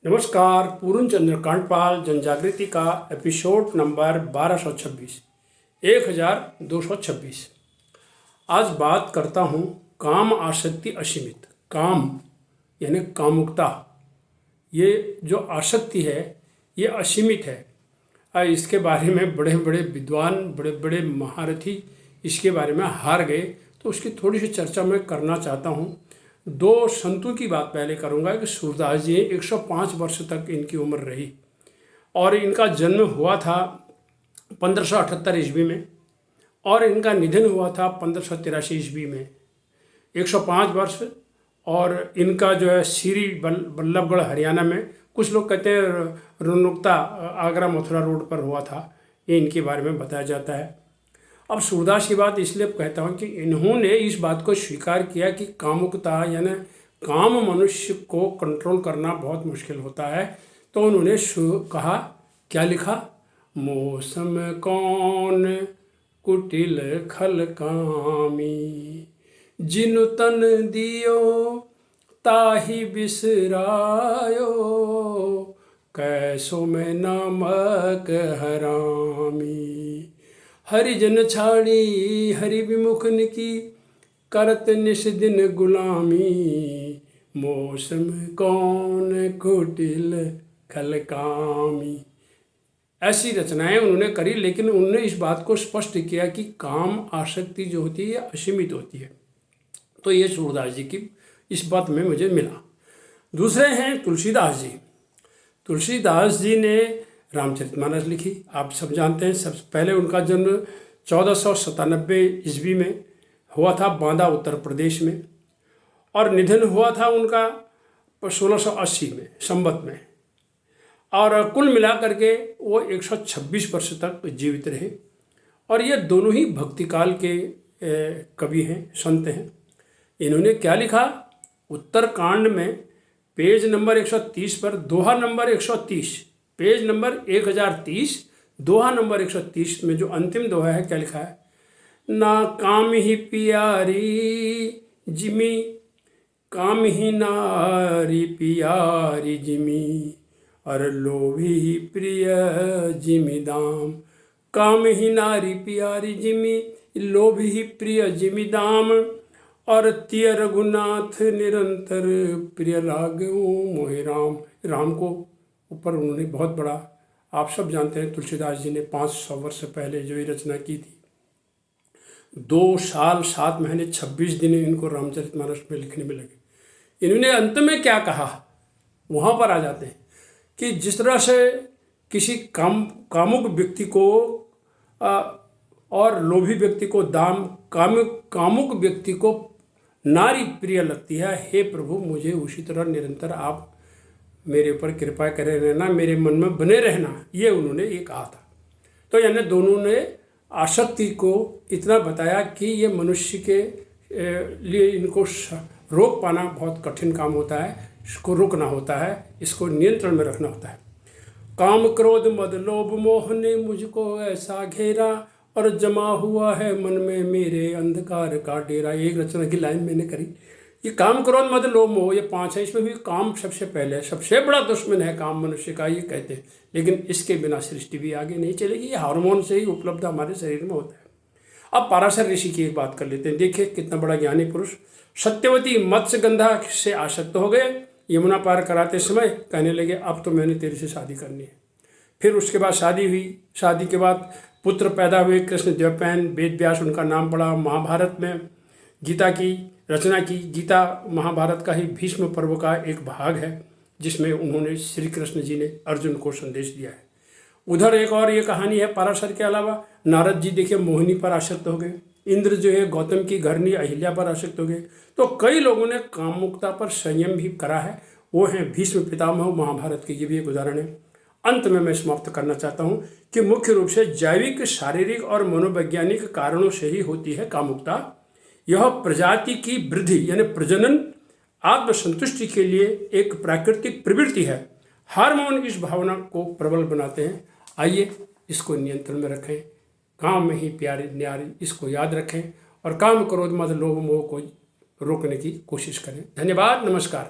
नमस्कार। पूर्ण चंद्र कांडपाल जनजागृति का एपिसोड नंबर 1226 1226। आज बात करता हूँ काम आसक्ति असीमित। काम यानी कामुकता, ये जो आसक्ति है ये असीमित है। इसके बारे में बड़े बड़े विद्वान, बड़े बड़े महारथी इसके बारे में हार गए, तो उसकी थोड़ी सी चर्चा मैं करना चाहता हूँ। दो संतों की बात पहले करूंगा कि सूरदास जी 105 वर्ष तक इनकी उम्र रही और इनका जन्म हुआ था 1578 ईस्वी में और इनका निधन हुआ था 1583 ईस्वी में। 105 वर्ष। और इनका जो है श्री बल्लभगढ़ हरियाणा में, कुछ लोग कहते हैं रुनुकता आगरा मथुरा रोड पर हुआ था, ये इनके बारे में बताया जाता है। अब सूरदास की बात इसलिए कहता हूँ कि इन्होंने इस बात को स्वीकार किया कि कामुकता यानी काम मनुष्य को कंट्रोल करना बहुत मुश्किल होता है। तो उन्होंने कहा, क्या लिखा? मौसम कौन कुटिल खल कामी, जिनु तन दियो ताहि बिसरायो, कैसो में नामक हरामी। हरिजन छाड़ी हरि विमुखन की, करत निश दिन गुलामी, मौसम कौन कुटिल खल कामी। ऐसी रचनाएं उन्होंने करी, लेकिन उन्होंने इस बात को स्पष्ट किया कि काम आसक्ति जो होती है असीमित होती है। तो ये सूरदास जी की इस बात में मुझे मिला। दूसरे हैं तुलसीदास जी। तुलसीदास जी ने रामचरितमानस लिखी, आप सब जानते हैं। सबसे पहले उनका जन्म 1497 ईस्वी में हुआ था बांदा उत्तर प्रदेश में, और निधन हुआ था उनका 1680 में संवत में। और कुल मिलाकर के वो 126 वर्ष तक जीवित रहे। और ये दोनों ही भक्तिकाल के कवि हैं, संत हैं। इन्होंने क्या लिखा? उत्तरकांड में पेज नंबर 130 पर दोहा नंबर 130, पेज नंबर 1030, दोहा नंबर 130 में जो अंतिम दोहा है, क्या लिखा है? ना काम ही पियारी जिमी, काम ही नारी पियारी जिमी, और लोभी ही प्रिय जिमी दाम। काम ही नारी पियारी जिमी, लोभी ही प्रिय जिमी दाम, और तिय रघुनाथ निरंतर प्रिय लागू मोहि राम। राम को ऊपर उन्होंने बहुत बड़ा, आप सब जानते हैं तुलसीदास जी ने 500 वर्ष पहले जो ये रचना की थी। 2 साल 7 महीने 26 दिन इनको रामचरितमानस में लिखने में लगे। इन्होंने अंत में क्या कहा, वहाँ पर आ जाते हैं कि जिस तरह से किसी कामुक व्यक्ति को और लोभी व्यक्ति को कामुक व्यक्ति को नारी प्रिय लगती है, हे प्रभु मुझे उसी तरह निरंतर आप मेरे ऊपर कृपा करे रहना, मेरे मन में बने रहना, ये उन्होंने ये कहा था। तो यानी दोनों ने आसक्ति को इतना बताया कि ये मनुष्य के लिए इनको रोक पाना बहुत कठिन काम होता है, इसको रोकना होता है, इसको नियंत्रण में रखना होता है। काम क्रोध मद लोभ मोह ने मुझको ऐसा घेरा, और जमा हुआ है मन में मेरे अंधकार का डेरा। एक रचना की लाइन मैंने करी। ये काम क्रोध मद लोभ मोह, ये 5 है। इसमें भी काम सबसे पहले है, सबसे बड़ा दुश्मन है काम मनुष्य का, ये कहते हैं। लेकिन इसके बिना सृष्टि भी आगे नहीं चलेगी। ये हार्मोन से ही उपलब्ध हमारे शरीर में होता है। अब पराशर ऋषि की एक बात कर लेते हैं। देखिए कितना बड़ा ज्ञानी पुरुष। सत्यवती मत्स्यगंधा से आसक्त हो गए। यमुना पार कराते समय कहने लगे, अब तो मैंने तेरे से शादी करनी है। फिर उसके बाद शादी हुई। शादी के बाद पुत्र पैदा हुए, कृष्ण द्वैपायन, वेद व्यास उनका नाम पड़ा। महाभारत में गीता की रचना की। गीता महाभारत का ही भीष्म पर्व का एक भाग है, जिसमें उन्होंने श्री कृष्ण जी ने अर्जुन को संदेश दिया है। उधर एक और ये कहानी है पराशर के अलावा। नारद जी देखिए मोहिनी पर आसक्त हो गए। इंद्र जो है गौतम की घरनी अहिल्या पर आसक्त हो गए। तो कई लोगों ने कामुकता पर संयम भी करा है, वो हैं भीष्म पितामह महाभारत के। ये भी एक उदाहरण है। अंत में मैं समाप्त करना चाहता हूँ कि मुख्य रूप से जैविक, शारीरिक और मनोवैज्ञानिक कारणों से ही होती है कामुकता। यह प्रजाति की वृद्धि यानी प्रजनन, आत्मसंतुष्टि के लिए एक प्राकृतिक प्रवृत्ति है। हार्मोन इस भावना को प्रबल बनाते हैं। आइए इसको नियंत्रण में रखें। काम में ही प्यारी न्यारी, इसको याद रखें और काम क्रोध मद लोभ मोह को रोकने की कोशिश करें। धन्यवाद, नमस्कार।